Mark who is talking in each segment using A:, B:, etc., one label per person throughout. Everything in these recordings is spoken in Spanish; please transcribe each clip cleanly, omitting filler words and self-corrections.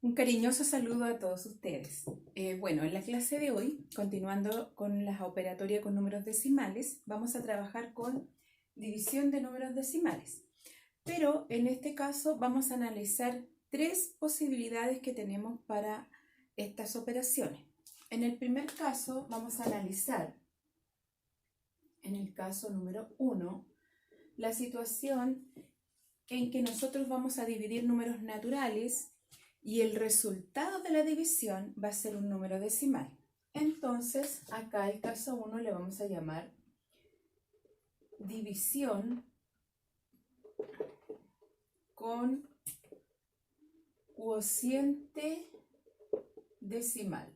A: Un cariñoso saludo a todos ustedes. Bueno, en la clase de hoy, continuando con las operatorias con números decimales, vamos a trabajar con división de números decimales. Pero en este caso vamos a analizar tres posibilidades que tenemos para estas operaciones. En el primer caso vamos a analizar, en el caso número 1, la situación en que nosotros vamos a dividir números naturales y el resultado de la división va a ser un número decimal. Entonces, acá el caso 1 le vamos a llamar división con cociente decimal.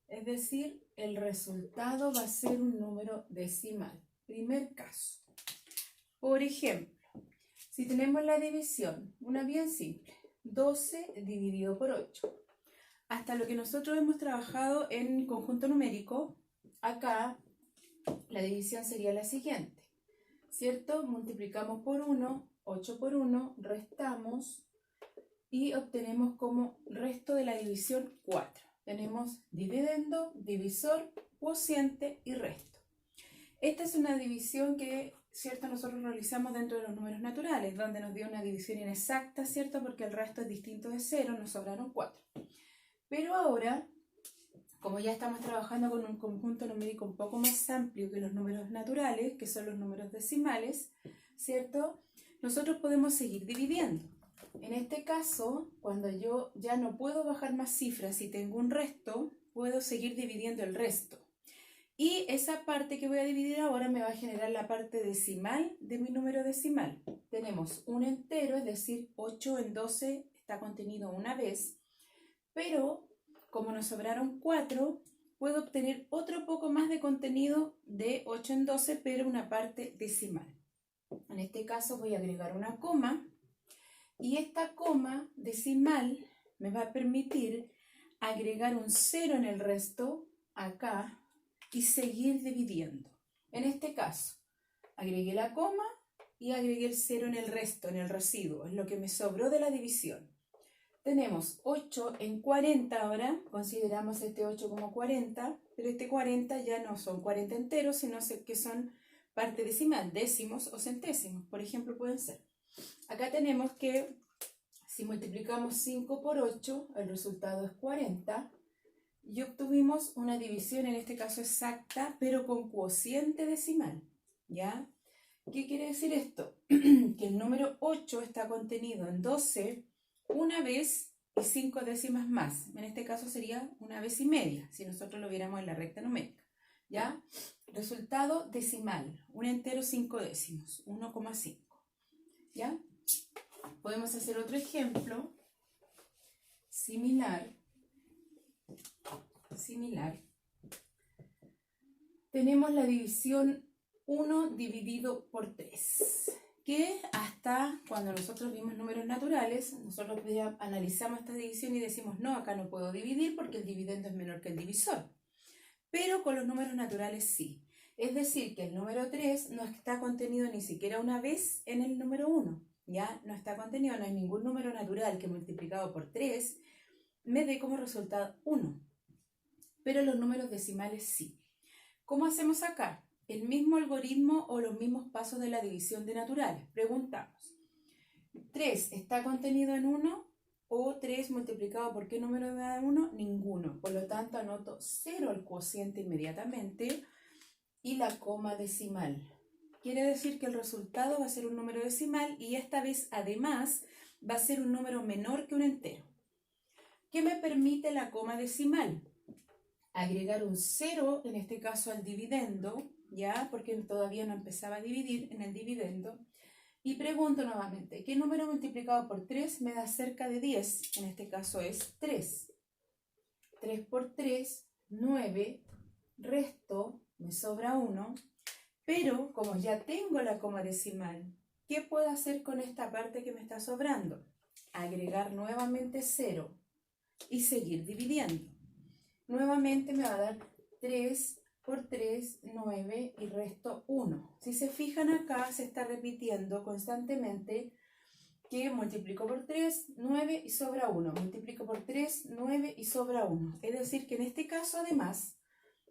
A: Es decir, el resultado va a ser un número decimal. Primer caso. Por ejemplo, si tenemos la división, una bien simple, 12 dividido por 8. Hasta lo que nosotros hemos trabajado en conjunto numérico, acá la división sería la siguiente, ¿cierto? Multiplicamos por 1, 8 por 1, restamos y obtenemos como resto de la división 4. Tenemos dividendo, divisor, cociente y resto. Esta es una división que, ¿cierto?, nosotros realizamos dentro de los números naturales, donde nos dio una división inexacta, ¿cierto?, porque el resto es distinto de 0, nos sobraron 4. Pero ahora, como ya estamos trabajando con un conjunto numérico un poco más amplio que los números naturales, que son los números decimales, ¿cierto?, nosotros podemos seguir dividiendo. En este caso, cuando yo ya no puedo bajar más cifras y tengo un resto, puedo seguir dividiendo el resto. Y esa parte que voy a dividir ahora me va a generar la parte decimal de mi número decimal. Tenemos un entero, es decir, 8 en 12 está contenido una vez, pero como nos sobraron 4, puedo obtener otro poco más de contenido de 8 en 12, pero una parte decimal. En este caso voy a agregar una coma, y esta coma decimal me va a permitir agregar un 0 en el resto, acá, y seguir dividiendo. En este caso, agregué la coma y agregué el 0 en el resto, en el residuo, es lo que me sobró de la división. Tenemos 8 en 40 ahora, consideramos este 8 como 40, pero este 40 ya no son 40 enteros, sino que son parte decimal, décimos o centésimos, por ejemplo, pueden ser. Acá tenemos que, si multiplicamos 5 por 8, el resultado es 40, y obtuvimos una división, en este caso exacta, pero con cociente decimal, ¿ya? ¿Qué quiere decir esto? Que el número 8 está contenido en 12 una vez y 5 décimas más. En este caso sería una vez y media, si nosotros lo viéramos en la recta numérica, ¿ya? Resultado decimal, un entero 5 décimos, 1,5, ¿ya? Podemos hacer otro ejemplo similar. Tenemos la división 1 dividido por 3, que hasta cuando nosotros vimos números naturales, nosotros ya analizamos esta división y decimos, no, acá no puedo dividir porque el dividendo es menor que el divisor. Pero con los números naturales sí. Es decir, que el número 3 no está contenido ni siquiera una vez en el número 1. Ya no está contenido, no hay ningún número natural que multiplicado por 3 me dé como resultado 1. Pero los números decimales sí. ¿Cómo hacemos acá? El mismo algoritmo o los mismos pasos de la división de naturales. Preguntamos, ¿3 está contenido en 1 o 3 multiplicado por qué número me da 1? Ninguno. Por lo tanto, anoto 0 al cociente inmediatamente y la coma decimal. Quiere decir que el resultado va a ser un número decimal y esta vez además va a ser un número menor que un entero. ¿Qué me permite la coma decimal? Agregar un 0, en este caso al dividendo, ¿ya? Porque todavía no empezaba a dividir en el dividendo. Y pregunto nuevamente, ¿qué número multiplicado por 3 me da cerca de 10? En este caso es 3. 3 por 3, 9, resto, me sobra 1. Pero como ya tengo la coma decimal, ¿qué puedo hacer con esta parte que me está sobrando? Agregar nuevamente 0 y seguir dividiendo. Nuevamente me va a dar 3 por 3, 9 y resto 1. Si se fijan acá, se está repitiendo constantemente que multiplico por 3, 9 y sobra 1. Multiplico por 3, 9 y sobra 1. Es decir, que en este caso, además,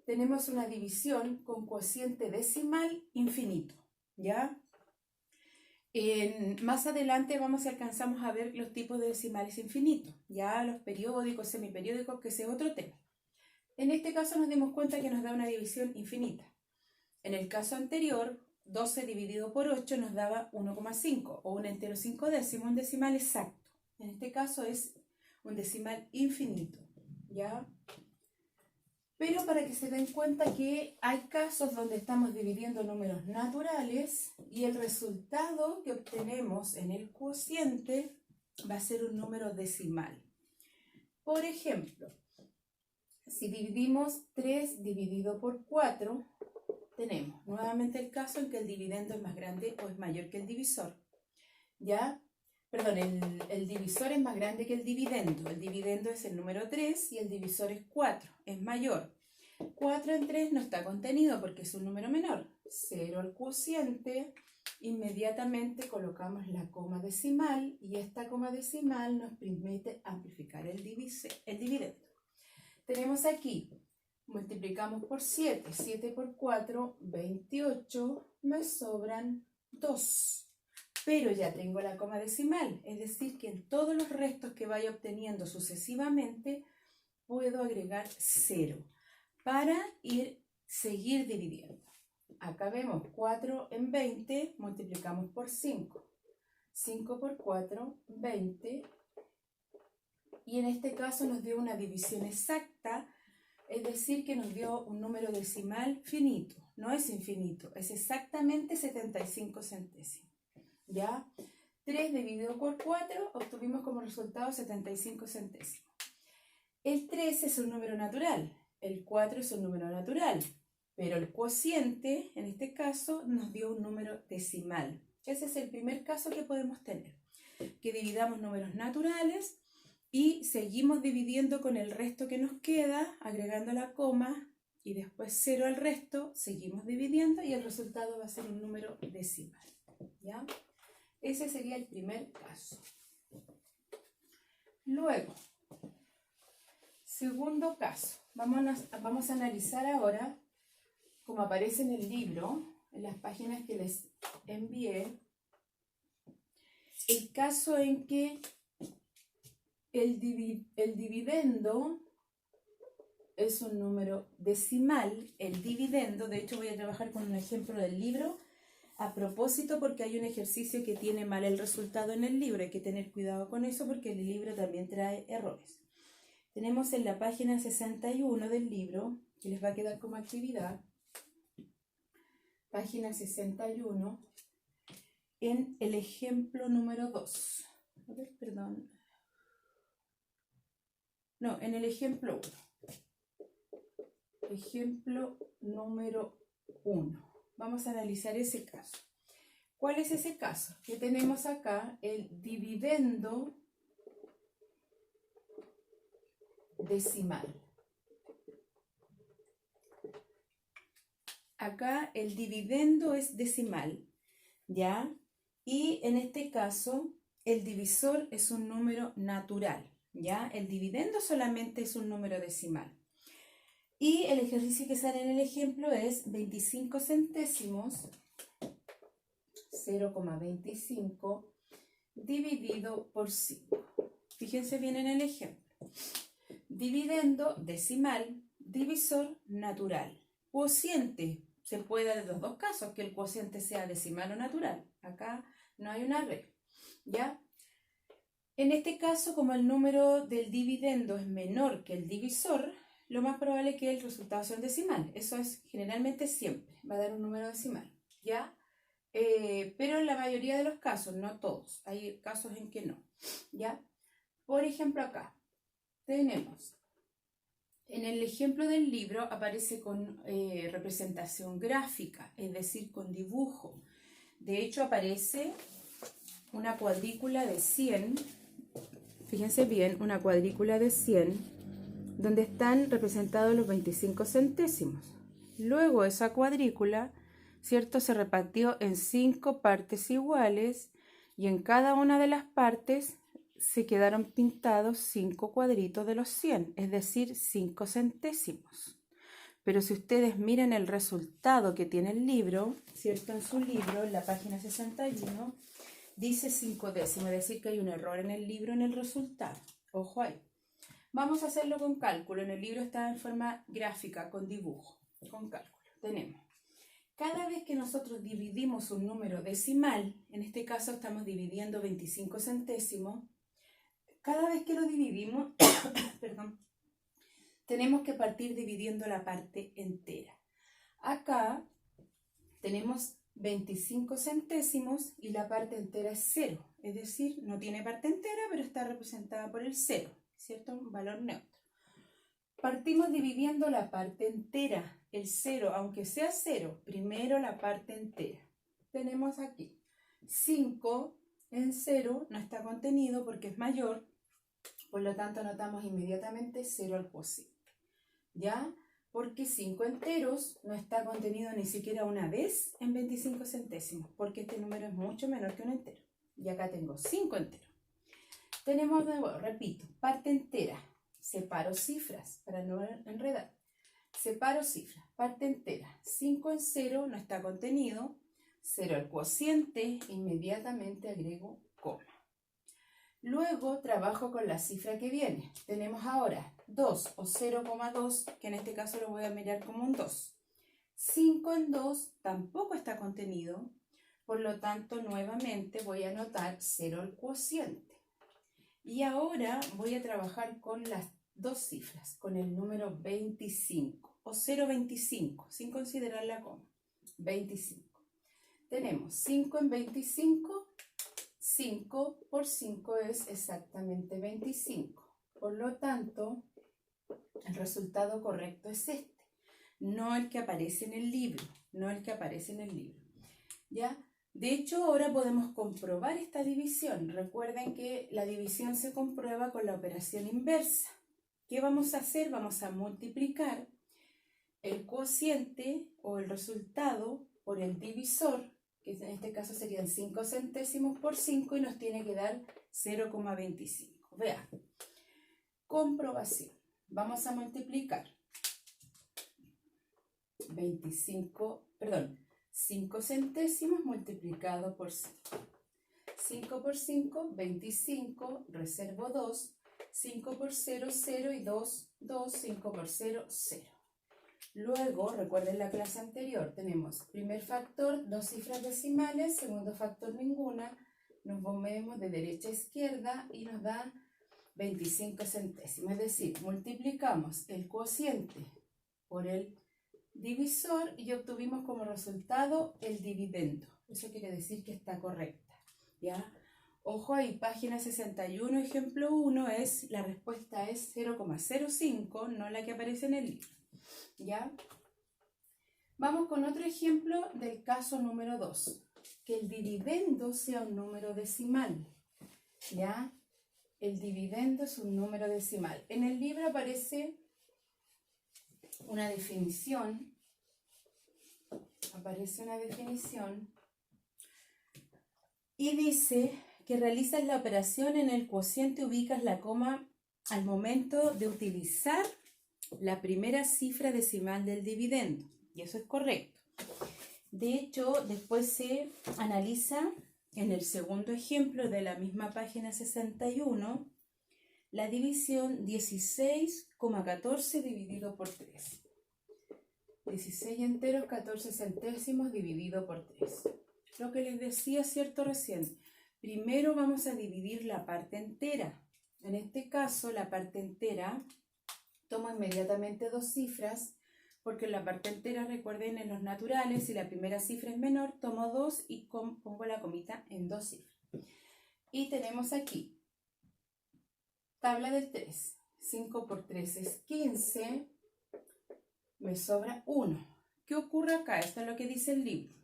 A: tenemos una división con cociente decimal infinito, ¿ya? Más adelante vamos a alcanzamos a ver los tipos de decimales infinitos, ya los periódicos, semiperiódicos, que ese es otro tema. En este caso nos dimos cuenta que nos da una división infinita. En el caso anterior, 12 dividido por 8 nos daba 1,5 o un entero 5 décimos, un decimal exacto. En este caso es un decimal infinito, ¿ya? Pero para que se den cuenta que hay casos donde estamos dividiendo números naturales y el resultado que obtenemos en el cociente va a ser un número decimal. Por ejemplo, si dividimos 3 dividido por 4, tenemos nuevamente el caso en que el dividendo es más grande o es mayor que el divisor. ¿Ya? Perdón, el divisor es más grande que el dividendo. El dividendo es el número 3 y el divisor es 4, es mayor. 4 en 3 no está contenido porque es un número menor. 0 al cociente, inmediatamente colocamos la coma decimal y esta coma decimal nos permite amplificar el dividendo. Tenemos aquí, multiplicamos por 7, 7 por 4, 28, me sobran 2. Pero ya tengo la coma decimal, es decir, que en todos los restos que vaya obteniendo sucesivamente, puedo agregar 0 para seguir dividiendo. Acá vemos 4 en 20, multiplicamos por 5. 5 por 4, 20. Y en este caso nos dio una división exacta, es decir, que nos dio un número decimal finito. No es infinito, es exactamente 75 centésimos. ¿Ya? 3 dividido por 4, obtuvimos como resultado 75 centésimos. El 3 es un número natural, el 4 es un número natural, pero el cociente, en este caso, nos dio un número decimal. Ese es el primer caso que podemos tener, que dividamos números naturales y seguimos dividiendo con el resto que nos queda, agregando la coma, y después 0 al resto, seguimos dividiendo y el resultado va a ser un número decimal. ¿Ya? Ese sería el primer caso. Luego, segundo caso. Vamos a analizar ahora, como aparece en el libro, en las páginas que les envié, el caso en que el dividendo es un número decimal. El dividendo, de hecho voy a trabajar con un ejemplo del libro, a propósito porque hay un ejercicio que tiene mal el resultado en el libro. Hay que tener cuidado con eso porque el libro también trae errores. Tenemos en la página 61 del libro, que les va a quedar como actividad, página 61, en el ejemplo número 2. A ver, perdón. No, en el ejemplo 1. Ejemplo número 1. Vamos a analizar ese caso. ¿Cuál es ese caso? Que tenemos acá el dividendo decimal. Acá el dividendo es decimal, ¿ya? Y en este caso el divisor es un número natural, ¿ya? El dividendo solamente es un número decimal. Y el ejercicio que sale en el ejemplo es 25 centésimos, 0,25, dividido por 5. Fíjense bien en el ejemplo. Dividendo decimal, divisor natural. Cociente, se puede dar de los dos casos, que el cociente sea decimal o natural. Acá no hay una regla, ¿ya? En este caso, como el número del dividendo es menor que el divisor, lo más probable es que el resultado sea un decimal. Eso es generalmente siempre, va a dar un número decimal, ¿ya? Pero en la mayoría de los casos, no todos, hay casos en que no, ¿ya? Por ejemplo, acá tenemos, en el ejemplo del libro aparece con representación gráfica, es decir, con dibujo. De hecho, aparece una cuadrícula de 100, fíjense bien, una cuadrícula de 100, donde están representados los 25 centésimos. Luego esa cuadrícula, ¿cierto?, se repartió en 5 partes iguales Y en cada una de las partes se quedaron pintados 5 cuadritos de los 100, es decir, 5 centésimos. Pero si ustedes miran el resultado que tiene el libro, ¿cierto? En su libro, en la página 61, dice 5 décimos, es decir, que hay un error en el libro en el resultado. Ojo ahí. Vamos a hacerlo con cálculo. En el libro está en forma gráfica, con dibujo, con cálculo. Tenemos, cada vez que nosotros dividimos un número decimal, en este caso estamos dividiendo 25 centésimos, cada vez que lo dividimos, perdón, tenemos que partir dividiendo la parte entera. Acá tenemos 25 centésimos y la parte entera es 0, es decir, no tiene parte entera, pero está representada por el 0, ¿cierto? Un valor neutro. Partimos dividiendo la parte entera, el 0, aunque sea 0, primero la parte entera. Tenemos aquí 5 en 0, no está contenido porque es mayor, por lo tanto anotamos inmediatamente 0 al cociente. ¿Ya? Porque 5 enteros no está contenido ni siquiera una vez en 25 centésimos, porque este número es mucho menor que un entero. Y acá tengo 5 enteros. Tenemos de nuevo, repito, parte entera. Separo cifras para no enredar. Separo cifras, parte entera. 5 en 0 no está contenido. 0 al cociente, inmediatamente agrego coma. Luego trabajo con la cifra que viene. Tenemos ahora 2 o 0,2, que en este caso lo voy a mirar como un 2. 5 en 2 tampoco está contenido, por lo tanto nuevamente voy a anotar 0 al cociente. Y ahora voy a trabajar con las dos cifras, con el número 25 o 0,25, sin considerar la coma. 25. Tenemos 5 en 25. 5 por 5 es exactamente 25. Por lo tanto, el resultado correcto es este. No el que aparece en el libro. No el que aparece en el libro. ¿Ya? De hecho, ahora podemos comprobar esta división. Recuerden que la división se comprueba con la operación inversa. ¿Qué vamos a hacer? Vamos a multiplicar el cociente o el resultado por el divisor, que en este caso serían 5 centésimos por 5 y nos tiene que dar 0,25. Vean, comprobación. Vamos a multiplicar 5 centésimos multiplicado por 5. 5 por 5, 25, reservo 2, 5 por 0, 0 y 2, 2, 5 por 0, 0. Luego, recuerden la clase anterior, tenemos primer factor, 2 cifras decimales, segundo factor ninguna, nos movemos de derecha a izquierda y nos da 25 centésimos. Es decir, multiplicamos el cociente por el divisor y obtuvimos como resultado el dividendo. Eso quiere decir que está correcta. ¿Ya? Ojo ahí, página 61, ejemplo 1, la respuesta es 0,05, no la que aparece en el libro. ¿Ya? Vamos con otro ejemplo del caso número 2. Que el dividendo sea un número decimal. ¿Ya? El dividendo es un número decimal. En el libro aparece una definición. Y dice que realizas la operación en el cociente, ubicas la coma al momento de utilizar la primera cifra decimal del dividendo, y eso es correcto. De hecho, después se analiza en el segundo ejemplo de la misma página 61 la división 16,14 dividido por 3. 16 enteros, 14 centésimos dividido por 3. Lo que les decía, cierto, recién. Primero vamos a dividir la parte entera. En este caso, la parte entera, tomo inmediatamente 2 cifras, porque en la parte entera, recuerden, en los naturales, si la primera cifra es menor, tomo 2 y pongo la comita en 2 cifras. Y tenemos aquí, tabla del 3. 5 por 3 es 15, me sobra 1. ¿Qué ocurre acá? Esto es lo que dice el libro.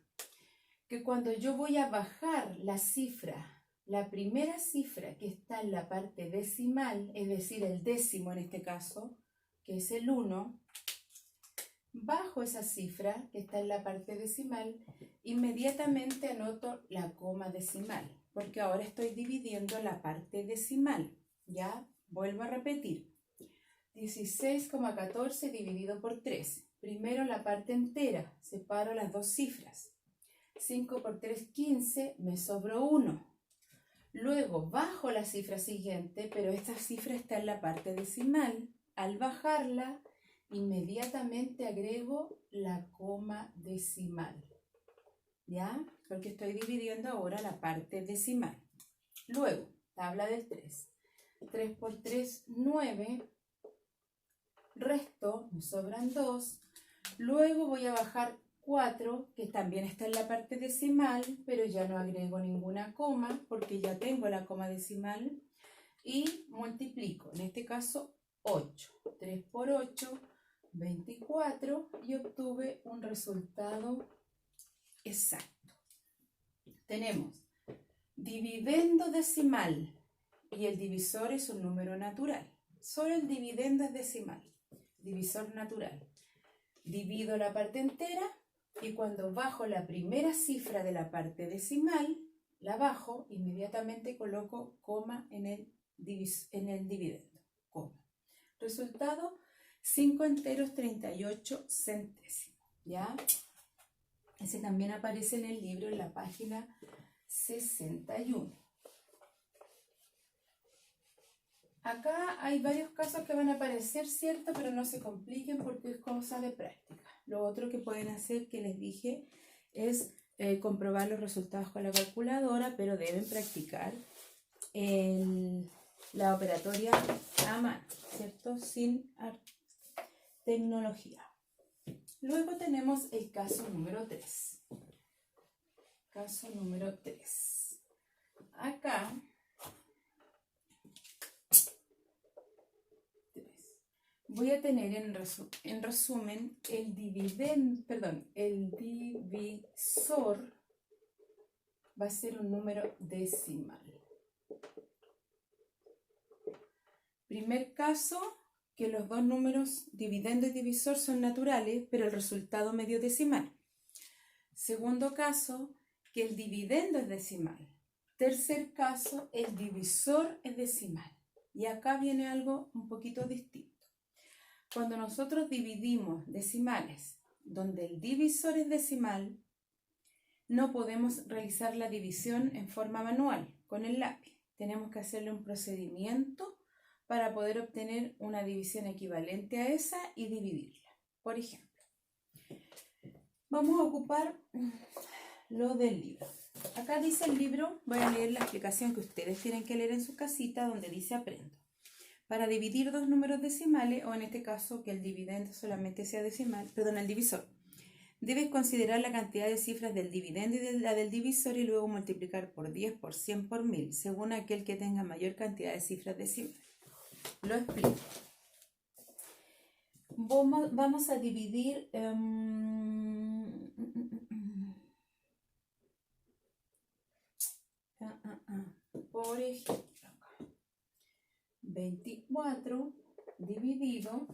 A: Que cuando yo voy a bajar la cifra, la primera cifra que está en la parte decimal, es decir, el décimo en este caso, que es el 1, bajo esa cifra que está en la parte decimal, inmediatamente anoto la coma decimal, porque ahora estoy dividiendo la parte decimal. Ya, vuelvo a repetir. 16,14 dividido por 3. Primero la parte entera, separo las dos cifras. 5 por 3, 15, me sobró 1. Luego bajo la cifra siguiente, pero esta cifra está en la parte decimal. Al bajarla, inmediatamente agrego la coma decimal. ¿Ya? Porque estoy dividiendo ahora la parte decimal. Luego, tabla del 3. 3 por 3, 9. Resto, me sobran 2. Luego voy a bajar 4, que también está en la parte decimal, pero ya no agrego ninguna coma, porque ya tengo la coma decimal. Y multiplico, en este caso 8. 3 por 8, 24, y obtuve un resultado exacto. Tenemos dividendo decimal, y el divisor es un número natural. Solo el dividendo es decimal, divisor natural. Divido la parte entera y cuando bajo la primera cifra de la parte decimal, la bajo, inmediatamente coloco coma en el dividendo. Coma. Resultado, 5 enteros 38 centésimos. ¿Ya? Ese también aparece en el libro en la página 61. Acá hay varios casos que van a aparecer, ¿cierto? Pero no se compliquen porque es cosa de práctica. Lo otro que pueden hacer, que les dije, es comprobar los resultados con la calculadora, pero deben practicar la operatoria a mano, ¿cierto? Sin tecnología. Luego tenemos el caso número 3. Caso número 3. Acá voy a tener en resumen el divisor va a ser un número decimal. Primer caso, que los dos números dividendo y divisor son naturales, pero el resultado medio decimal. Segundo caso, que el dividendo es decimal. Tercer caso, el divisor es decimal. Y acá viene algo un poquito distinto. Cuando nosotros dividimos decimales, donde el divisor es decimal, no podemos realizar la división en forma manual, con el lápiz. Tenemos que hacerle un procedimiento para poder obtener una división equivalente a esa y dividirla. Por ejemplo, vamos a ocupar lo del libro. Acá dice el libro, voy a leer la explicación que ustedes tienen que leer en su casita, donde dice aprendo. Para dividir dos números decimales, o en este caso que el dividendo solamente sea decimal, el divisor, debes considerar la cantidad de cifras del dividendo y de la del divisor y luego multiplicar por 10, por 100, por 1000, según aquel que tenga mayor cantidad de cifras decimales. Lo explico. Vamos a dividir por ejemplo, 24 dividido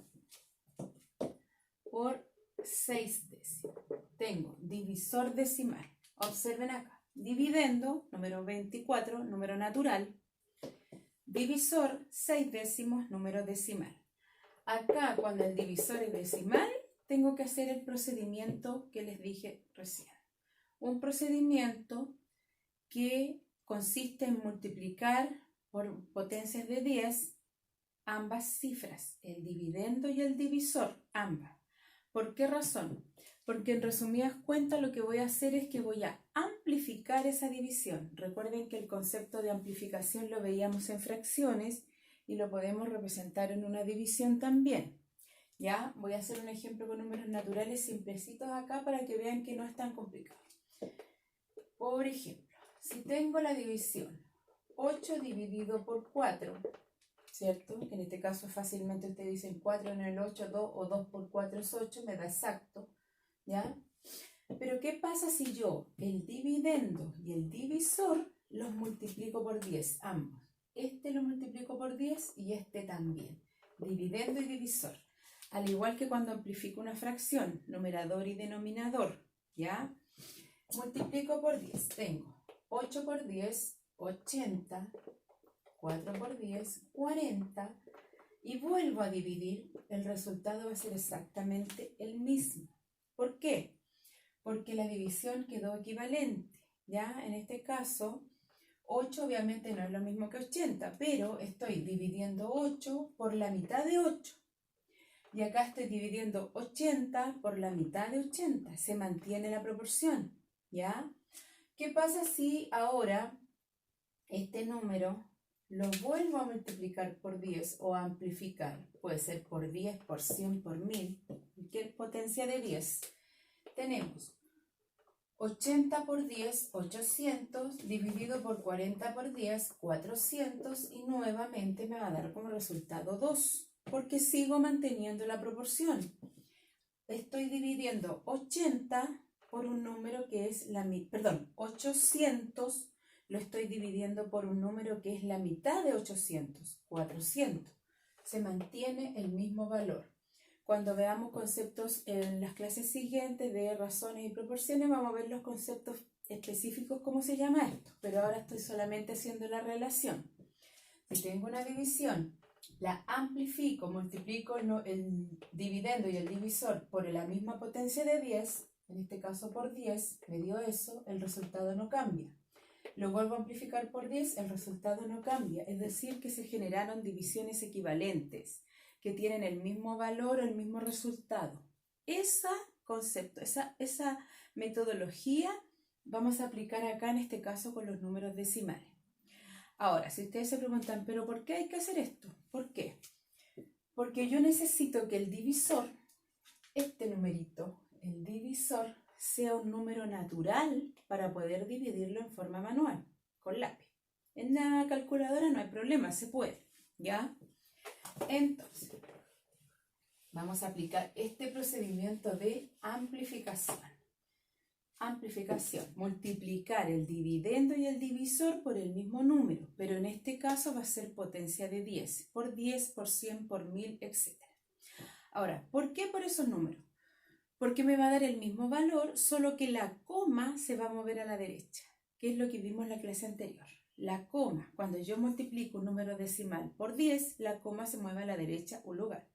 A: por 6 décimos. Tengo divisor decimal. Observen acá. Dividendo, número 24, número natural. Divisor, 6 décimos, número decimal. Acá, cuando el divisor es decimal, tengo que hacer el procedimiento que les dije recién. Un procedimiento que consiste en multiplicar por potencias de 10 ambas cifras, el dividendo y el divisor, ambas. ¿Por qué razón? Porque en resumidas cuentas lo que voy a hacer es que voy a amplificar esa división. Recuerden que el concepto de amplificación lo veíamos en fracciones y lo podemos representar en una división también. Ya, voy a hacer un ejemplo con números naturales simplecitos acá para que vean que no es tan complicado. Por ejemplo, si tengo la división 8 dividido por 4, ¿cierto? En este caso fácilmente ustedes dicen 4 en el 8, 2 o 2 por 4 es 8, me da exacto, ¿ya? Pero ¿qué pasa si yo el dividendo y el divisor los multiplico por 10, ambos? Este lo multiplico por 10 y este también. Dividendo y divisor. Al igual que cuando amplifico una fracción, numerador y denominador, ¿ya? Multiplico por 10. Tengo 8 por 10, 80, 4 por 10, 40, y vuelvo a dividir, el resultado va a ser exactamente el mismo. ¿Por qué? Porque la división quedó equivalente, ¿ya? En este caso, 8 obviamente no es lo mismo que 80, pero estoy dividiendo 8 por la mitad de 8. Y acá estoy dividiendo 80 por la mitad de 80. Se mantiene la proporción, ¿ya? ¿Qué pasa si ahora este número lo vuelvo a multiplicar por 10 o a amplificar? Puede ser por 10, por 100, por 1000. Cualquier potencia de 10. Tenemos 80 por 10, 800, dividido por 40 por 10, 400, y nuevamente me va a dar como resultado 2, porque sigo manteniendo la proporción. Estoy dividiendo 80 por un número que es la mitad, perdón, 800 lo estoy dividiendo por un número que es la mitad de 800, 400. Se mantiene el mismo valor. Cuando veamos conceptos en las clases siguientes de razones y proporciones, vamos a ver los conceptos específicos, cómo se llama esto. Pero ahora estoy solamente haciendo la relación. Si tengo una división, la amplifico, multiplico el dividendo y el divisor por la misma potencia de 10, en este caso por 10, me dio eso, el resultado no cambia. Lo vuelvo a amplificar por 10, el resultado no cambia. Es decir, que se generaron divisiones equivalentes, que tienen el mismo valor o el mismo resultado. Ese concepto, esa metodología vamos a aplicar acá en este caso con los números decimales. Ahora, si ustedes se preguntan, ¿pero por qué hay que hacer esto? ¿Por qué? Porque yo necesito que el divisor, este numerito, el divisor, sea un número natural para poder dividirlo en forma manual, con lápiz. En la calculadora no hay problema, se puede, ¿ya? Entonces, vamos a aplicar este procedimiento de amplificación. Amplificación, multiplicar el dividendo y el divisor por el mismo número, pero en este caso va a ser potencia de 10, por 10, por 100, por 1000, etc. Ahora, ¿por qué por esos números? Porque me va a dar el mismo valor, solo que la coma se va a mover a la derecha, que es lo que vimos en la clase anterior. La coma, cuando yo multiplico un número decimal por 10, la coma se mueve a la derecha un lugar.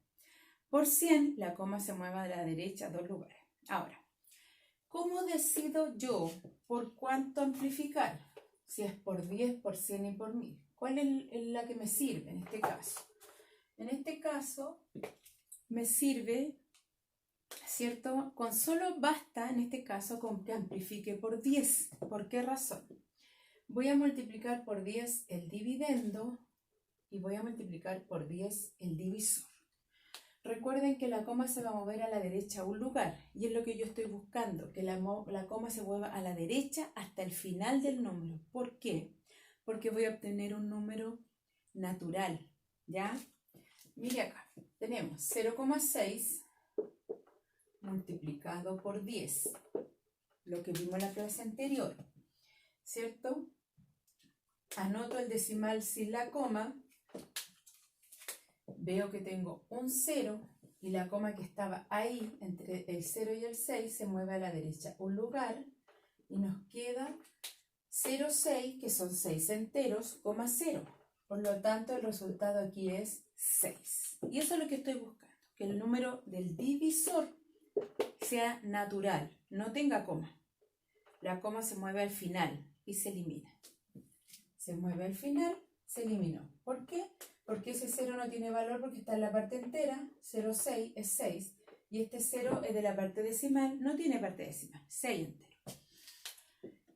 A: Por 100, la coma se mueve a la derecha 2 lugares. Ahora, ¿cómo decido yo por cuánto amplificar? Si es por 10, por 100 y por 1000. ¿Cuál es la que me sirve en este caso? En este caso me sirve, ¿cierto? Con solo basta, en este caso, con que amplifique por 10. ¿Por qué razón? Voy a multiplicar por 10 el dividendo y voy a multiplicar por 10 el divisor. Recuerden que la coma se va a mover a la derecha a un lugar, y es lo que yo estoy buscando, que la coma se mueva a la derecha hasta el final del número. ¿Por qué? Porque voy a obtener un número natural, ¿ya? Mire acá, tenemos 0,6 multiplicado por 10, lo que vimos en la clase anterior, ¿cierto? Anoto el decimal sin la coma. Veo que tengo un 0 y la coma que estaba ahí entre el 0 y el 6 se mueve a la derecha un lugar y nos queda 0,6, que son 6 enteros, coma 0. Por lo tanto, el resultado aquí es 6. Y eso es lo que estoy buscando, que el número del divisor sea natural, no tenga coma. La coma se mueve al final y se elimina. Se mueve al final, se eliminó. ¿Por qué? Porque ese 0 no tiene valor porque está en la parte entera, 0,6 es 6, y este 0 es de la parte decimal, no tiene parte decimal, 6 entero.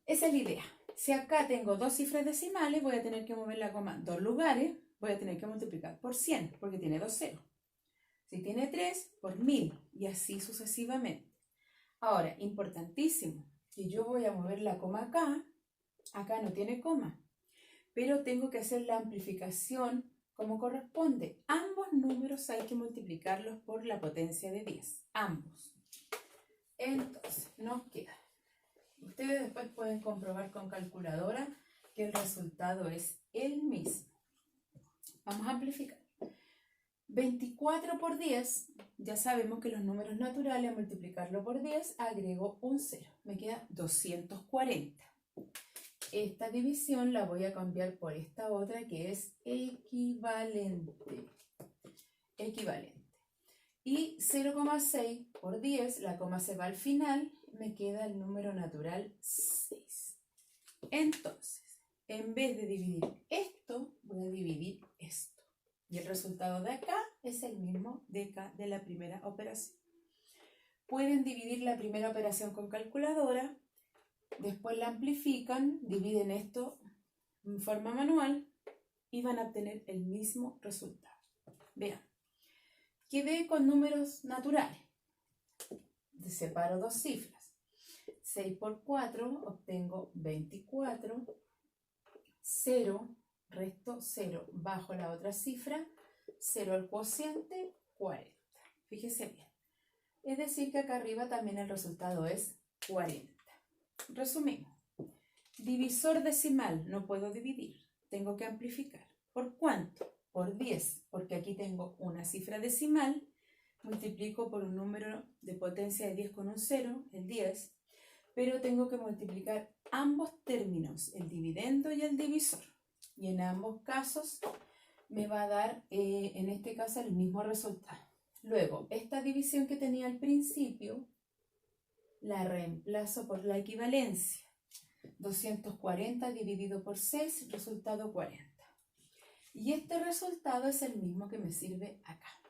A: Esa es la idea. Si acá tengo dos cifras decimales, voy a tener que mover la coma 2 lugares, voy a tener que multiplicar por 100, porque tiene 2 ceros. Si tiene 3, por 1000, y así sucesivamente. Ahora, importantísimo, que yo voy a mover la coma acá no tiene coma, pero tengo que hacer la amplificación como corresponde. Ambos números hay que multiplicarlos por la potencia de 10, ambos. Entonces, nos queda. Ustedes después pueden comprobar con calculadora que el resultado es el mismo. Vamos a amplificar. 24 por 10, ya sabemos que los números naturales, a multiplicarlo por 10, agrego un 0. Me queda 240. esta división la voy a cambiar por esta otra que es equivalente. Equivalente. Y 0,6 por 10, la coma se va al final, me queda el número natural 6. Entonces, en vez de dividir esto, voy a dividir esto. Y el resultado de acá es el mismo de acá, de la primera operación. Pueden dividir la primera operación con calculadora, después la amplifican, dividen esto en forma manual y van a obtener el mismo resultado. Vean, quedé con números naturales. Separo dos cifras. 6 por 4 obtengo 24. 0, resto 0, bajo la otra cifra, 0 al cociente, 40. Fíjese bien. Es decir que acá arriba también el resultado es 40. Resumimos. Divisor decimal, no puedo dividir, tengo que amplificar. ¿Por cuánto? Por 10, porque aquí tengo una cifra decimal, multiplico por un número de potencia de 10 con un 0, el 10, pero tengo que multiplicar ambos términos, el dividendo y el divisor. Y en ambos casos me va a dar, en este caso, el mismo resultado. Luego, esta división que tenía al principio, la reemplazo por la equivalencia. 240 dividido por 6, resultado 40. Y este resultado es el mismo que me sirve acá.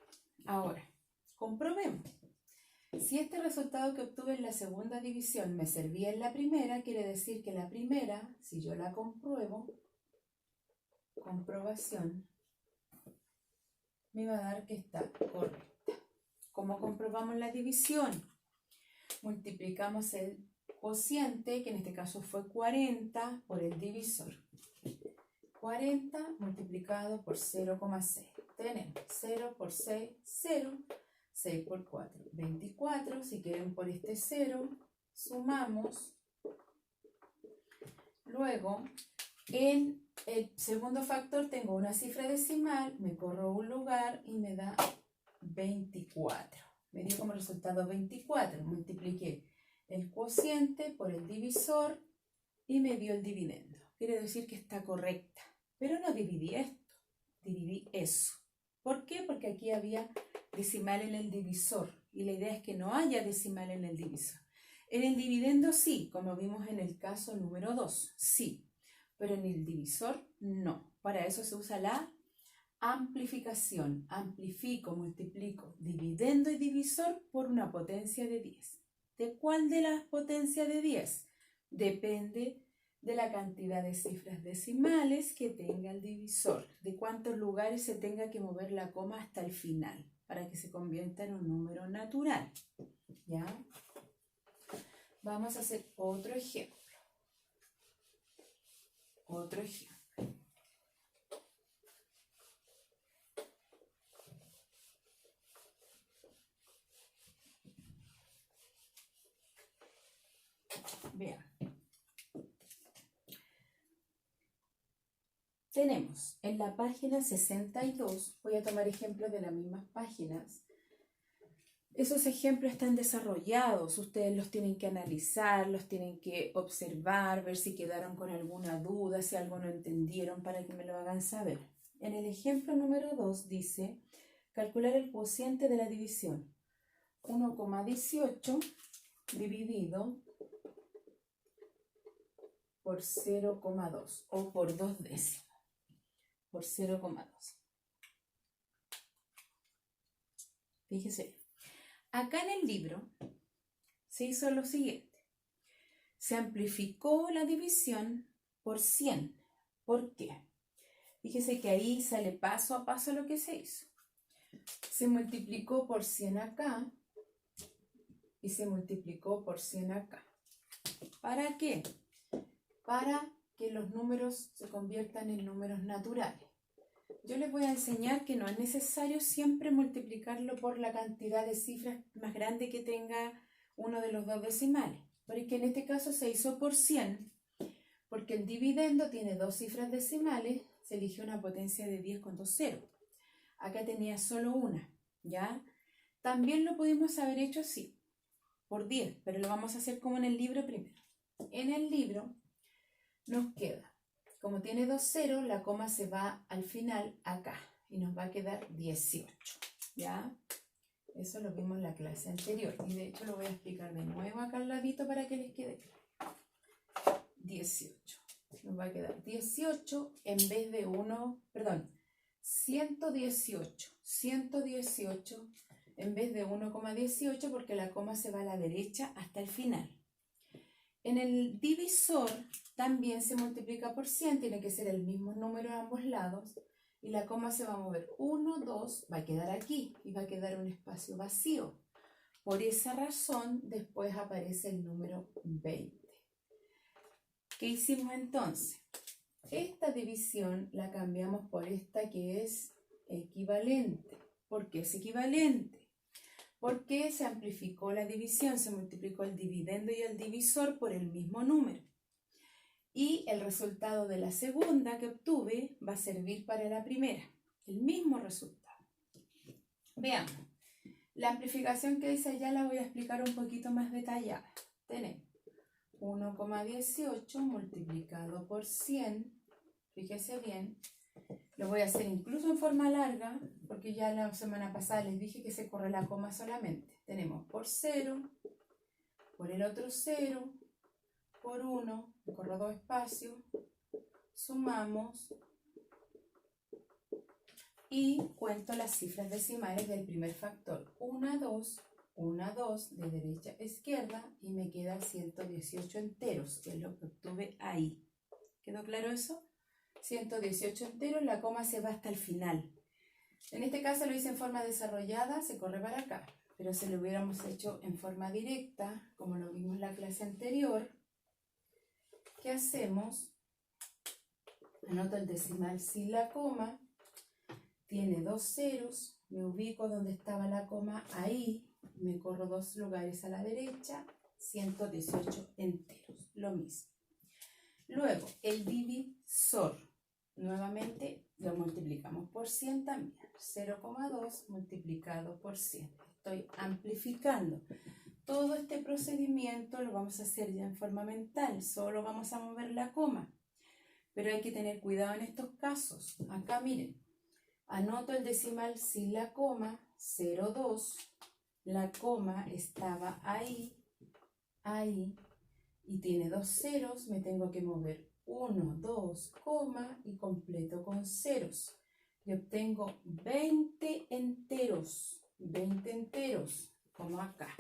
A: Ahora, comprobemos. Si este resultado que obtuve en la segunda división me servía en la primera, quiere decir que la primera, si yo la compruebo, comprobación, me va a dar que está correcta. ¿Cómo comprobamos la división? Multiplicamos el cociente, que en este caso fue 40, por el divisor. 40 multiplicado por 0,6. Tenemos 0 por 6, 0. 6 por 4, 24. Si quieren por este 0, sumamos. Luego, en el segundo factor tengo una cifra decimal, me corro un lugar y me da 24. Me dio como resultado 24. Multipliqué el cociente por el divisor y me dio el dividendo. Quiere decir que está correcta. Pero no dividí esto, dividí eso. ¿Por qué? Porque aquí había decimal en el divisor y la idea es que no haya decimal en el divisor. En el dividendo sí, como vimos en el caso número 2, sí, pero en el divisor no. Para eso se usa la amplificación. Amplifico, multiplico dividendo y divisor por una potencia de 10. ¿De cuál de las potencias de 10? Depende de la cantidad de cifras decimales que tenga el divisor, de cuántos lugares se tenga que mover la coma hasta el final para que se convierta en un número natural. ¿Ya? Vamos a hacer otro ejemplo. Otro ejemplo. Vean. Tenemos en la página 62, voy a tomar ejemplos de las mismas páginas. Esos ejemplos están desarrollados, ustedes los tienen que analizar, los tienen que observar, ver si quedaron con alguna duda, si algo no entendieron, para que me lo hagan saber. En el ejemplo número 2 dice, calcular el cociente de la división. 1,18 dividido por 0,2 o por 2 décimos. Por 0,2. Fíjese, acá en el libro se hizo lo siguiente. Se amplificó la división por 100. ¿Por qué? Fíjese que ahí sale paso a paso lo que se hizo. Se multiplicó por 100 acá y se multiplicó por 100 acá. ¿Para qué? Para que los números se conviertan en números naturales. Yo les voy a enseñar que no es necesario siempre multiplicarlo por la cantidad de cifras más grande que tenga uno de los dos decimales. Porque en este caso se hizo por 100, porque el dividendo tiene dos cifras decimales, se eligió una potencia de 10 con 2 ceros. Acá tenía solo una, ¿ya? También lo pudimos haber hecho así, por 10, pero lo vamos a hacer como en el libro primero. En el libro nos queda, como tiene dos ceros, la coma se va al final acá y nos va a quedar 18, ¿ya? Eso lo vimos en la clase anterior y de hecho lo voy a explicar de nuevo acá al ladito para que les quede claro. 18, nos va a quedar 18 en vez de 118 en vez de 1,18 porque la coma se va a la derecha hasta el final. En el divisor también se multiplica por 100, tiene que ser el mismo número a ambos lados y la coma se va a mover 1, 2, va a quedar aquí y va a quedar un espacio vacío. Por esa razón después aparece el número 20. ¿Qué hicimos entonces? Esta división la cambiamos por esta que es equivalente. ¿Por qué es equivalente? Porque se amplificó la división, se multiplicó el dividendo y el divisor por el mismo número. Y el resultado de la segunda que obtuve va a servir para la primera. El mismo resultado. Veamos. La amplificación que hice allá la voy a explicar un poquito más detallada. Tenemos 1,18 multiplicado por 100. Fíjese bien. Lo voy a hacer incluso en forma larga, porque ya la semana pasada les dije que se corre la coma solamente. Tenemos por 0, por el otro 0, por 1, corro dos espacios, sumamos y cuento las cifras decimales del primer factor. 1, 2, 1, 2 de derecha a izquierda y me quedan 118 enteros, que es lo que obtuve ahí. ¿Quedó claro eso? 118 enteros, la coma se va hasta el final. En este caso lo hice en forma desarrollada, se corre para acá. Pero si lo hubiéramos hecho en forma directa, como lo vimos en la clase anterior, ¿qué hacemos? Anoto el decimal sin la coma, tiene dos ceros, me ubico donde estaba la coma, ahí, me corro dos lugares a la derecha, 118 enteros, lo mismo. Luego, el divisor. Nuevamente lo multiplicamos por 100 también. 0,2 multiplicado por 100. Estoy amplificando. Todo este procedimiento lo vamos a hacer ya en forma mental. Solo vamos a mover la coma. Pero hay que tener cuidado en estos casos. Acá miren. Anoto el decimal sin la coma. 0,2. La coma estaba ahí. Ahí. Y tiene dos ceros. Me tengo que mover 1, 2, coma y completo con ceros. Y obtengo 20 enteros. 20 enteros, como acá.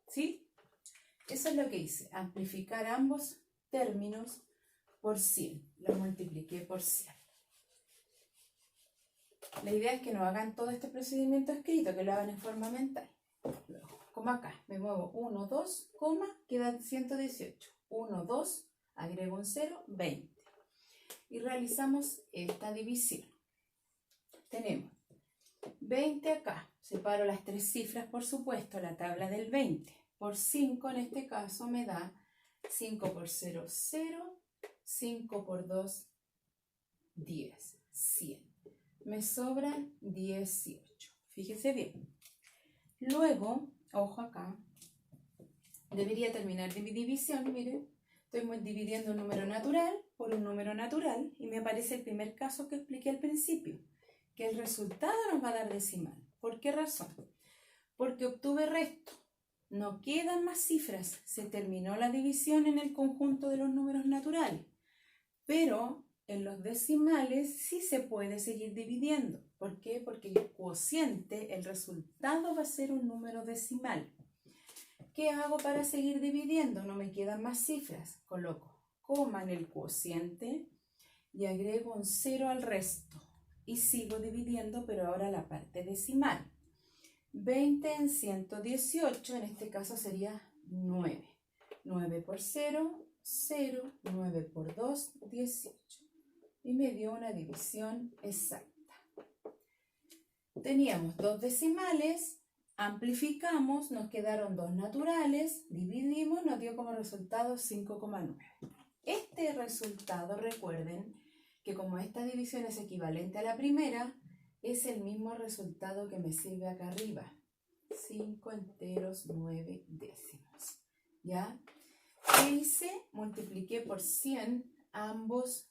A: ¿Sí? Eso es lo que hice. Amplificar ambos términos por 100. Lo multipliqué por 100. La idea es que no hagan todo este procedimiento escrito, que lo hagan en forma mental. Luego, como acá, me muevo 1, 2, coma, quedan 118. 1, 2, agrego un 0, 20. Y realizamos esta división. Tenemos 20 acá. Separo las tres cifras, por supuesto, la tabla del 20. Por 5 en este caso me da 5 por 0, 0. 5 por 2, 10. 100. Me sobran 18. Fíjese bien. Luego, ojo acá, debería terminar mi división, miren. Estoy dividiendo un número natural por un número natural y me aparece el primer caso que expliqué al principio, que el resultado nos va a dar decimal. ¿Por qué razón? Porque obtuve resto. No quedan más cifras. Se terminó la división en el conjunto de los números naturales. Pero en los decimales sí se puede seguir dividiendo. ¿Por qué? Porque el cociente, el resultado va a ser un número decimal. ¿Qué hago para seguir dividiendo? No me quedan más cifras. Coloco coma en el cociente y agrego un 0 al resto. Y sigo dividiendo, pero ahora la parte decimal. 20 en 118, en este caso sería 9. 9 por 0, 0. 9 por 2, 18. Y me dio una división exacta. Teníamos dos decimales. Amplificamos, nos quedaron dos naturales, dividimos, nos dio como resultado 5,9. Este resultado, recuerden que como esta división es equivalente a la primera, es el mismo resultado que me sirve acá arriba. 5 enteros 9 décimos. ¿Ya? ¿Qué hice? Multipliqué por 100 ambos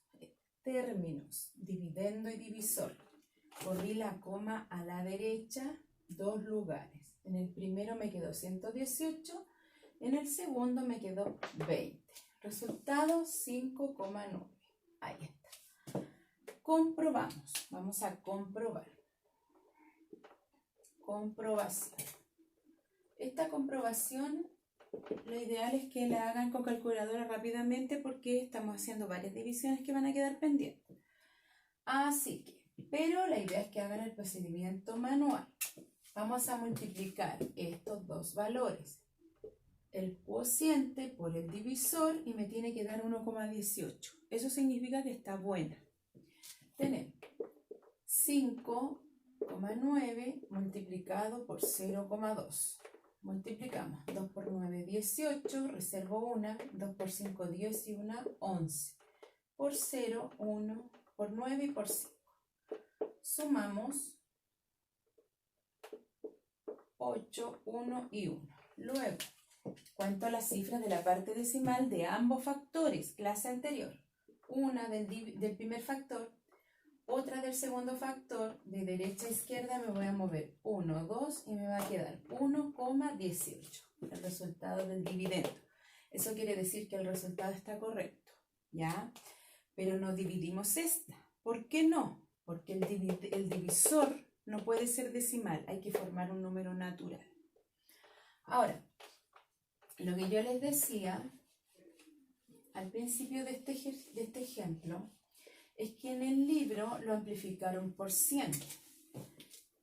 A: términos, dividendo y divisor. Corrí la coma a la derecha 2 lugares. En el primero me quedó 118, en el segundo me quedó 20. Resultado 5,9. Ahí está. Comprobamos. Vamos a comprobar. Comprobación. Esta comprobación, lo ideal es que la hagan con calculadora rápidamente porque estamos haciendo varias divisiones que van a quedar pendientes. Así que, pero la idea es que hagan el procedimiento manual. Vamos a multiplicar estos dos valores. El cociente por el divisor y me tiene que dar 1,18. Eso significa que está buena. Tenemos 5,9 multiplicado por 0,2. Multiplicamos 2 por 9, 18, reservo 1, 2 por 5, 10 y 1, 11. Por 0, 1, por 9 y por 5. Sumamos 8, 1 y 1. Luego, cuento las cifras de la parte decimal de ambos factores, clase anterior. Una del primer factor, otra del segundo factor. De derecha a izquierda me voy a mover 1, 2 y me va a quedar 1,18. El resultado del dividendo. Eso quiere decir que el resultado está correcto, ¿ya? Pero no dividimos esta. ¿Por qué no? Porque el divisor no puede ser decimal, hay que formar un número natural. Ahora, lo que yo les decía al principio de este ejemplo es que en el libro lo amplificaron por 100,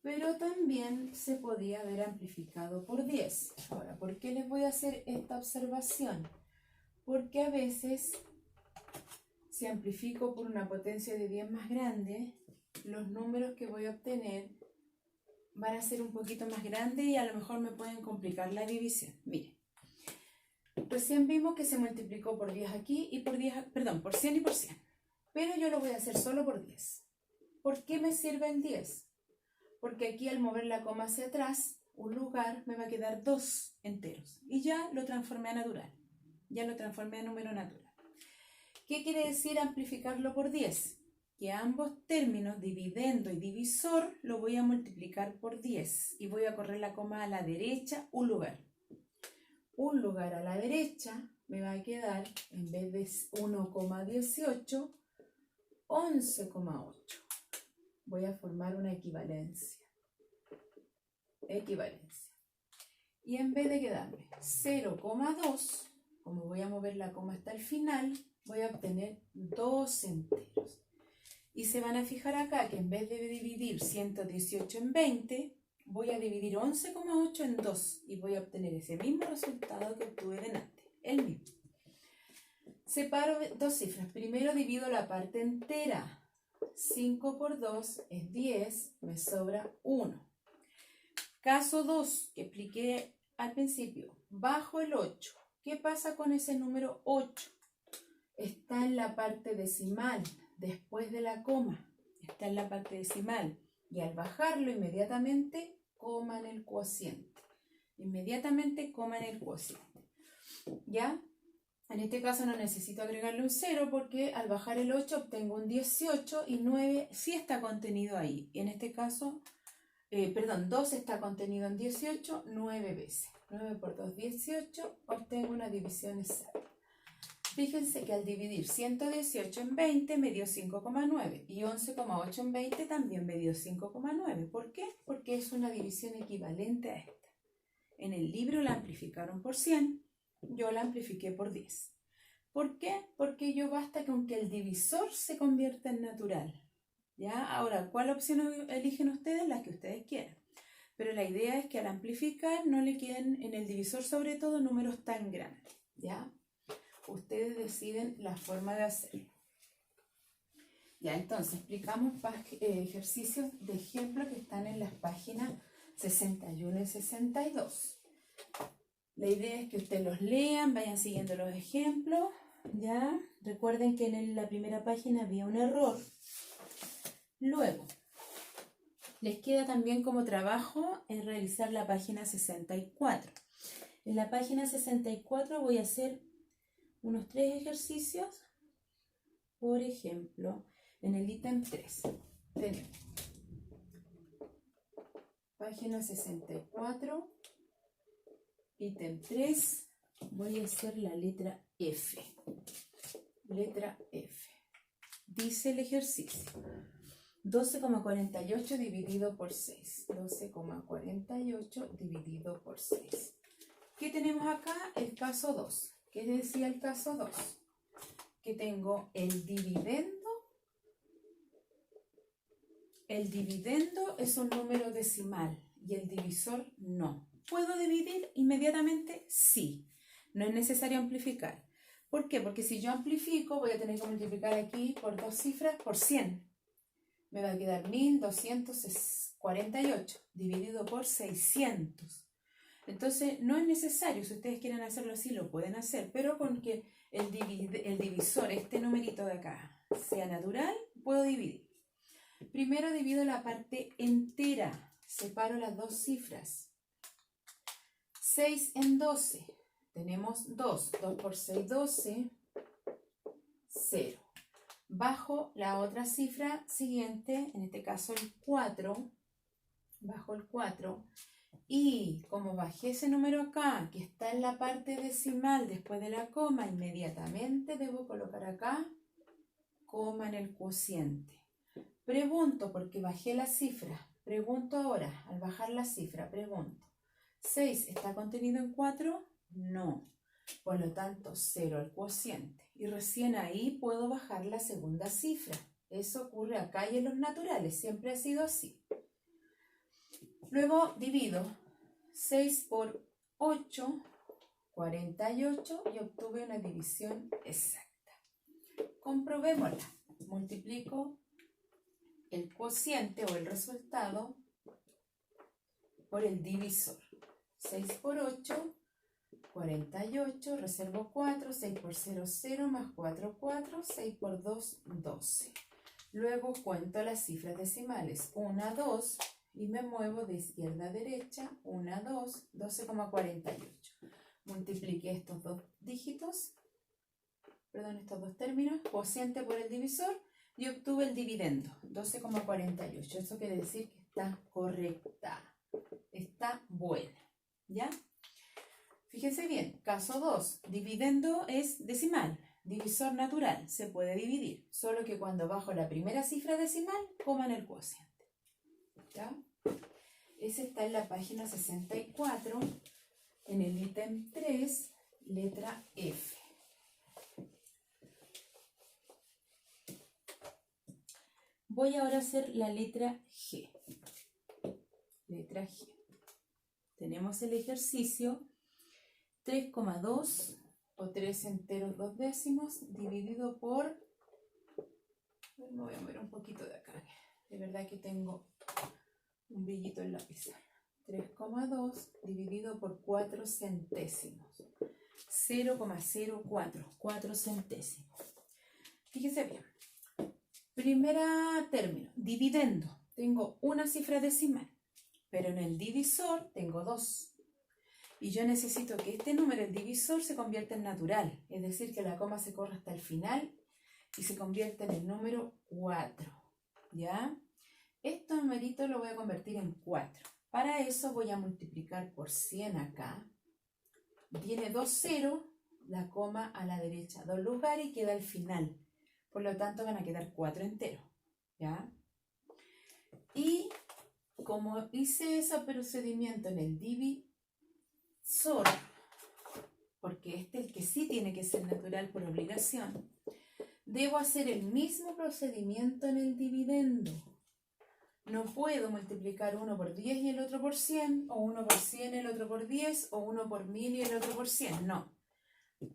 A: pero también se podía haber amplificado por 10. Ahora, ¿por qué les voy a hacer esta observación? Porque a veces, si amplifico por una potencia de 10 más grande, los números que voy a obtener van a ser un poquito más grandes y a lo mejor me pueden complicar la división. Miren, recién vimos que se multiplicó por 10 aquí y por 10, perdón, por 100 y por 100. Pero yo lo voy a hacer solo por 10. ¿Por qué me sirve el 10? Porque aquí al mover la coma hacia atrás, un lugar me va a quedar 2 enteros. Y ya lo transformé a natural. Ya lo transformé a número natural. ¿Qué quiere decir amplificarlo por 10? Que ambos términos, dividendo y divisor, lo voy a multiplicar por 10. Y voy a correr la coma a la derecha, un lugar. Un lugar a la derecha me va a quedar, en vez de 1,18, 11,8. Voy a formar una equivalencia. Equivalencia. Y en vez de quedarme 0,2, como voy a mover la coma hasta el final, voy a obtener 2 enteros. Y se van a fijar acá que en vez de dividir 118 en 20, voy a dividir 11,8 en 2 y voy a obtener ese mismo resultado que obtuve delante, el mismo. Separo dos cifras. Primero divido la parte entera. 5 por 2 es 10, me sobra 1. Caso 2, que expliqué al principio. Bajo el 8. ¿Qué pasa con ese número 8? Está en la parte decimal, después de la coma. Está en la parte decimal. Y al bajarlo inmediatamente, coma en el cociente. Inmediatamente coma en el cociente. ¿Ya? En este caso no necesito agregarle un 0 porque al bajar el 8 obtengo un 18 y 9 sí está contenido ahí. En este caso, 2 está contenido en 18 9 veces. 9 por 2, 18, obtengo una división exacta. Fíjense que al dividir 118 en 20 me dio 5,9 y 11,8 en 20 también me dio 5,9. ¿Por qué? Porque es una división equivalente a esta. En el libro la amplificaron por 100, yo la amplifiqué por 10. ¿Por qué? Porque yo basta con que el divisor se convierta en natural. ¿Ya? Ahora, ¿cuál opción eligen ustedes? Las que ustedes quieran. Pero la idea es que al amplificar no le queden en el divisor sobre todo números tan grandes. ¿Ya? Ustedes deciden la forma de hacerlo. Ya, entonces explicamos ejercicios de ejemplo que están en las páginas 61 y 62. La idea es que ustedes los lean, vayan siguiendo los ejemplos. Ya, recuerden que en la primera página había un error. Luego, les queda también como trabajo en realizar la página 64. En la página 64 voy a hacer unos 3 ejercicios Por ejemplo, en el ítem 3 tenemos página 64, ítem 3, voy a hacer la letra F. Letra F. Dice el ejercicio: 12,48 dividido por 6. 12,48 dividido por 6. ¿Qué tenemos acá? El caso 2. ¿Qué decía el caso 2? Que tengo el dividendo. El dividendo es un número decimal y el divisor no. ¿Puedo dividir inmediatamente? Sí. No es necesario amplificar. ¿Por qué? Porque si yo amplifico, voy a tener que multiplicar aquí por dos cifras por 100. Me va a quedar 1248 dividido por 600. Entonces, no es necesario. Si ustedes quieren hacerlo así, lo pueden hacer. Pero con que el divisor, este numerito de acá, sea natural, puedo dividir. Primero divido la parte entera. Separo las dos cifras. 6 en 12. Tenemos 2. 2 por 6, 12. 0. Bajo la otra cifra siguiente, en este caso el 4. Bajo el 4. Y como bajé ese número acá, que está en la parte decimal después de la coma, inmediatamente debo colocar acá coma en el cociente. Pregunto, porque bajé la cifra. Pregunto ahora, al bajar la cifra, pregunto. ¿6 está contenido en 4? No. Por lo tanto, 0 el cociente. Y recién ahí puedo bajar la segunda cifra. Eso ocurre acá y en los naturales. Siempre ha sido así. Luego divido 6 por 8, 48, y obtuve una división exacta. Comprobémosla. Multiplico el cociente o el resultado por el divisor. 6 por 8, 48, reservo 4, 6 por 0, 0, más 4, 4, 6 por 2, 12. Luego cuento las cifras decimales, 1, 2, y me muevo de izquierda a derecha, 1, 2, 12,48. Multipliqué estos dos dígitos, estos dos términos, cociente por el divisor, y obtuve el dividendo, 12,48. Eso quiere decir que está correcta, está buena, ¿ya? Fíjense bien, caso 2, dividendo es decimal, divisor natural, se puede dividir, solo que cuando bajo la primera cifra decimal, coma en el cociente. ¿Ya? Ese está en la página 64, en el ítem 3, letra F. Voy ahora a hacer la letra G. Letra G. Tenemos el ejercicio 3,2 o 3 enteros 2 décimos dividido por... Me voy a mover un poquito de acá. De verdad que tengo un brillito en la pizarra. 3,2 dividido por 4 centésimos. 0,04, 4 centésimos. Fíjense bien. Primera término, dividendo. Tengo una cifra decimal, pero en el divisor tengo 2. Y yo necesito que este número, el divisor, se convierta en natural. Es decir, que la coma se corra hasta el final y se convierta en el número 4. ¿Ya? Este numerito lo voy a convertir en 4. Para eso voy a multiplicar por 100 acá. Tiene 2 ceros, la coma a la derecha 2 lugares y queda al final. Por lo tanto van a quedar 4 enteros. ¿Ya? Y como hice ese procedimiento en el divisor, porque este es el que sí tiene que ser natural por obligación, debo hacer el mismo procedimiento en el dividendo. No puedo multiplicar uno por 10 y el otro por 100, o uno por 100 y el otro por 10, o uno por 1000 y el otro por 100. No.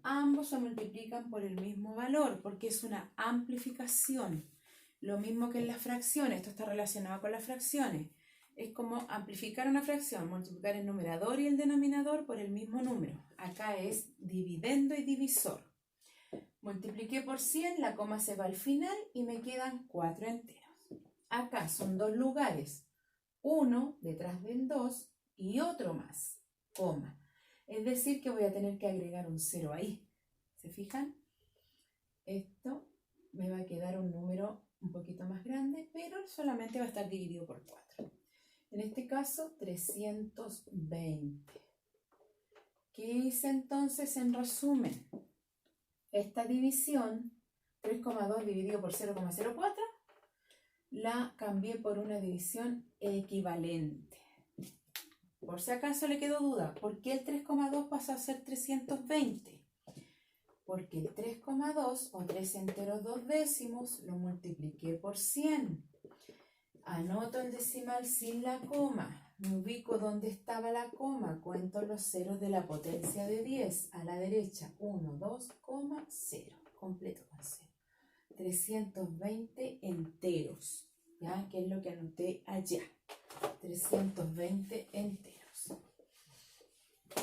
A: Ambos se multiplican por el mismo valor, porque es una amplificación. Lo mismo que en las fracciones. Esto está relacionado con las fracciones. Es como amplificar una fracción, multiplicar el numerador y el denominador por el mismo número. Acá es dividendo y divisor. Multipliqué por 100, la coma se va al final y me quedan 4 enteros. Acá son 2 lugares, uno detrás del 2 y otro más, coma. Es decir que voy a tener que agregar un 0 ahí. ¿Se fijan? Esto me va a quedar un número un poquito más grande, pero solamente va a estar dividido por 4. En este caso, 320. ¿Qué hice entonces en resumen? Esta división, 3,2 dividido por 0,04, la cambié por una división equivalente. Por si acaso le quedó duda, ¿por qué el 3,2 pasó a ser 320? Porque el 3,2 o 3 enteros 2 décimos lo multipliqué por 100. Anoto el decimal sin la coma. Me ubico donde estaba la coma. Cuento los ceros de la potencia de 10. A la derecha, 1, 2, 0. Completo con 0. 320 enteros. ¿Ya? Que es lo que anoté allá. 320 enteros.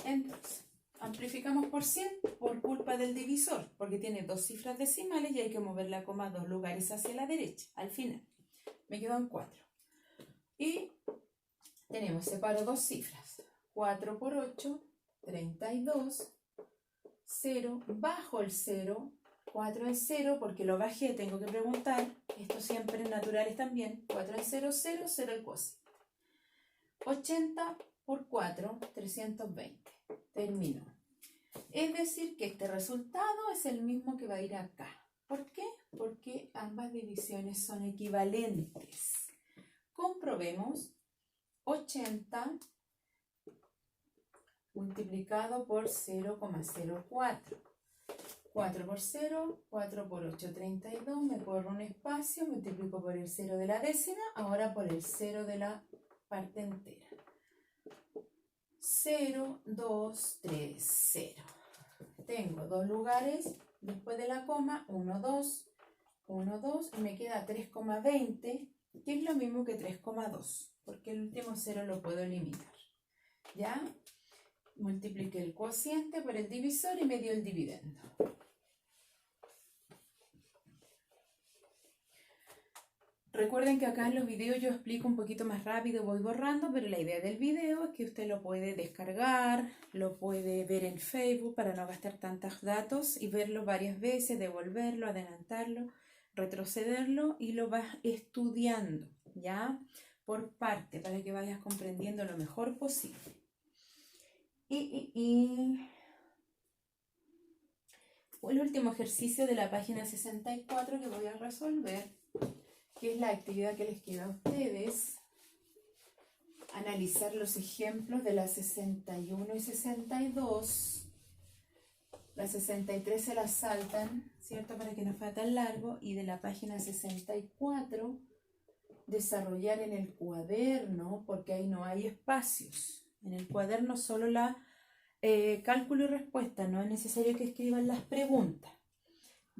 A: Entonces, amplificamos por 100 por culpa del divisor. Porque tiene 2 cifras decimales y hay que mover la coma 2 lugares hacia la derecha. Al final. Me quedan 4. Y tenemos, separo 2 cifras. 4 por 8, 32. 0, bajo el 0. 4 en 0, porque lo bajé, tengo que preguntar. Esto siempre en naturales también. 4 en 0, 0, 0 el cociente. 80 por 4, 320. Terminó. Es decir, que este resultado es el mismo que va a ir acá. ¿Por qué? Porque ambas divisiones son equivalentes. Comprobemos 80 multiplicado por 0,04. 4 por 0, 4 por 8, 32. Me corro un espacio, multiplico por el 0 de la décima, ahora por el 0 de la parte entera. 0, 2, 3, 0. Tengo 2 lugares después de la coma, 1, 2, 1, 2, y me queda 3,20, que es lo mismo que 3,2, porque el último 0 lo puedo eliminar. ¿Ya? Multipliqué el cociente por el divisor y me dio el dividendo. Recuerden que acá en los videos yo explico un poquito más rápido, voy borrando, pero la idea del video es que usted lo puede descargar, lo puede ver en Facebook para no gastar tantos datos y verlo varias veces, devolverlo, adelantarlo, retrocederlo y lo vas estudiando, ¿ya? Por parte, para que vayas comprendiendo lo mejor posible. El último ejercicio de la página 64 que voy a resolver, que es la actividad que les queda a ustedes, analizar los ejemplos de la 61 y 62. La 63 se la saltan, ¿cierto? Para que no sea tan largo. Y de la página 64, desarrollar en el cuaderno, porque ahí no hay espacios. En el cuaderno solo la cálculo y respuesta, no es necesario que escriban las preguntas.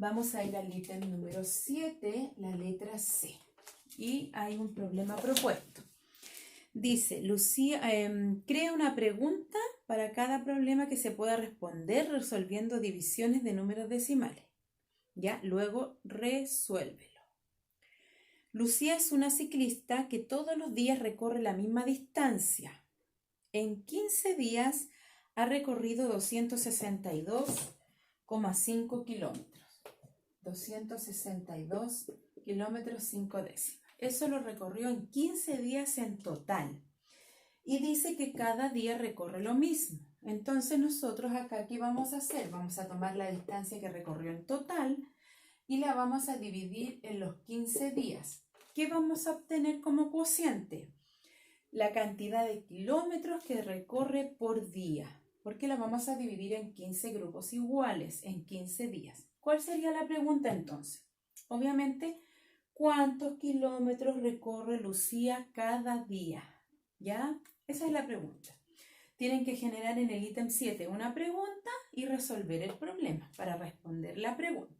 A: Vamos a ir al ítem número 7, la letra C. Y hay un problema propuesto. Dice, Lucía, crea una pregunta para cada problema que se pueda responder resolviendo divisiones de números decimales. ¿Ya? Luego resuélvelo. Lucía es una ciclista que todos los días recorre la misma distancia. En 15 días ha recorrido 262,5 kilómetros. 262 kilómetros 5 décimas. Eso lo recorrió en 15 días en total. Y dice que cada día recorre lo mismo. Entonces nosotros acá, ¿qué vamos a hacer? Vamos a tomar la distancia que recorrió en total y la vamos a dividir en los 15 días. ¿Qué vamos a obtener como cociente? La cantidad de kilómetros que recorre por día. Porque la vamos a dividir en 15 grupos iguales, en 15 días. ¿Cuál sería la pregunta entonces? Obviamente, ¿cuántos kilómetros recorre Lucía cada día? ¿Ya? Esa es la pregunta. Tienen que generar en el ítem 7 una pregunta y resolver el problema para responder la pregunta.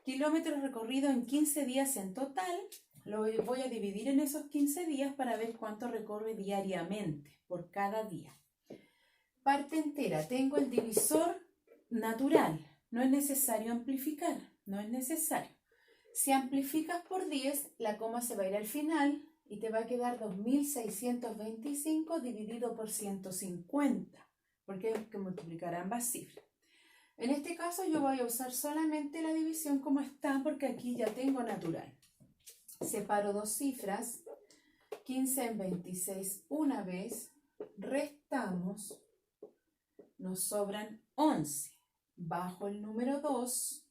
A: Kilómetros recorridos en 15 días en total. Lo voy a dividir en esos 15 días para ver cuánto recorre diariamente por cada día. Parte entera. Tengo el divisor natural. No es necesario amplificar. No es necesario. Si amplificas por 10, la coma se va a ir al final y te va a quedar 2625 dividido por 150, porque hay que multiplicar ambas cifras. En este caso yo voy a usar solamente la división como está porque aquí ya tengo natural. Separo dos cifras, 15 en 26 una vez, restamos, nos sobran 11. Bajo el número 2,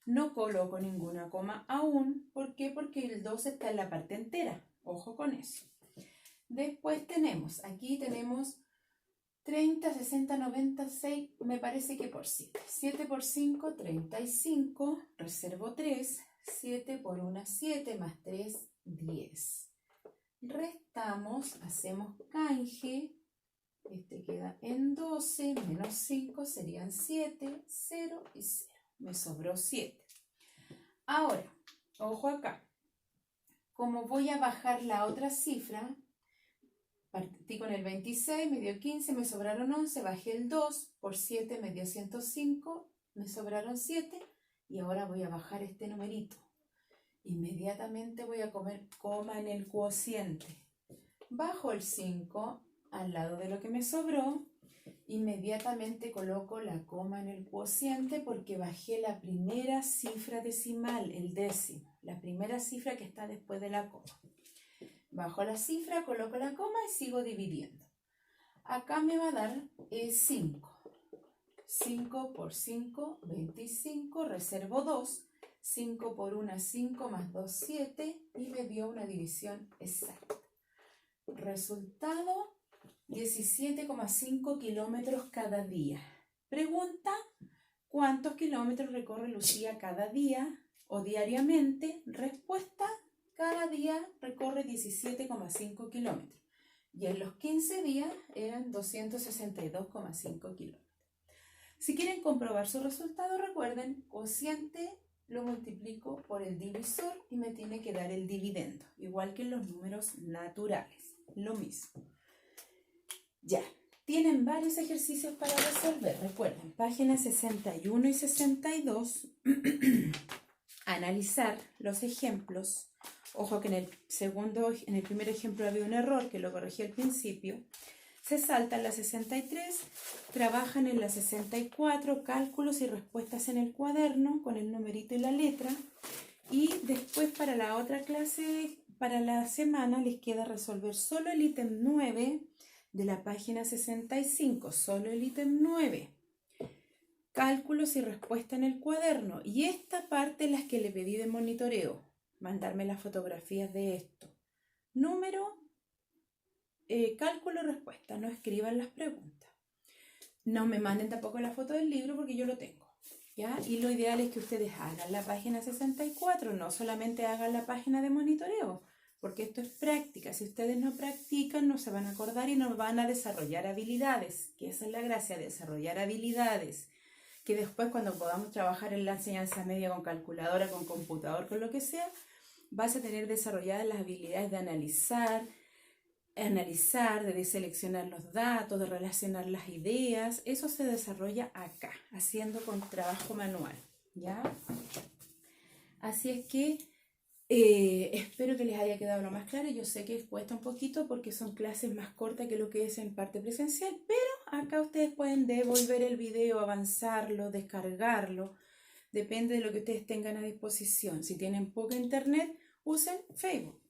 A: no coloco ninguna coma aún. ¿Por qué? Porque el 2 está en la parte entera. Ojo con eso. Después aquí tenemos 30, 60, 96, me parece que por 7. 7 por 5, 35, reservo 3. 7 por 1, 7, más 3, 10. Restamos, hacemos canje. Este queda en 12, menos 5 serían 7, 0 y 0. Me sobró 7. Ahora, ojo acá. Como voy a bajar la otra cifra, partí con el 26, me dio 15, me sobraron 11, bajé el 2, por 7 me dio 105, me sobraron 7, y ahora voy a bajar este numerito. Inmediatamente voy a poner coma en el cociente. Bajo el 5 al lado de lo que me sobró, inmediatamente coloco la coma en el cociente porque bajé la primera cifra decimal, el décimo, la primera cifra que está después de la coma. Bajo la cifra, coloco la coma y sigo dividiendo. Acá me va a dar 5. 5 por 5, 25, reservo 2. 5 por 1, 5, más 2, 7, y me dio una división exacta. Resultado, 17,5 kilómetros cada día. Pregunta, ¿cuántos kilómetros recorre Lucía cada día o diariamente? Respuesta, cada día recorre 17,5 kilómetros. Y en los 15 días eran 262,5 kilómetros. Si quieren comprobar su resultado, recuerden, cociente lo multiplico por el divisor y me tiene que dar el dividendo, igual que en los números naturales, lo mismo. Ya, tienen varios ejercicios para resolver. Recuerden, páginas 61 y 62, analizar los ejemplos. Ojo que en el primer ejemplo había un error que lo corregí al principio. Se saltan la 63, trabajan en la 64, cálculos y respuestas en el cuaderno con el numerito y la letra. Y después para la otra clase, para la semana, les queda resolver solo el ítem 9 de la página 65, solo el ítem 9. Cálculos y respuesta en el cuaderno. Y esta parte es la que le pedí de monitoreo, mandarme las fotografías de esto. Número, cálculo y respuesta, no escriban las preguntas. No me manden tampoco la foto del libro porque yo lo tengo, ¿ya? Y lo ideal es que ustedes hagan la página 64, no solamente hagan la página de monitoreo, porque esto es práctica. Si ustedes no practican, no se van a acordar y no van a desarrollar habilidades, que esa es la gracia, desarrollar habilidades, que después cuando podamos trabajar en la enseñanza media con calculadora, con computador, con lo que sea, vas a tener desarrolladas las habilidades de analizar, de seleccionar los datos, de relacionar las ideas. Eso se desarrolla acá, haciendo con trabajo manual, ¿ya? Así es que espero que les haya quedado lo más claro. Yo sé que cuesta un poquito porque son clases más cortas que lo que es en parte presencial, pero acá ustedes pueden devolver el video, avanzarlo, descargarlo, depende de lo que ustedes tengan a disposición. Si tienen poca internet, usen Facebook.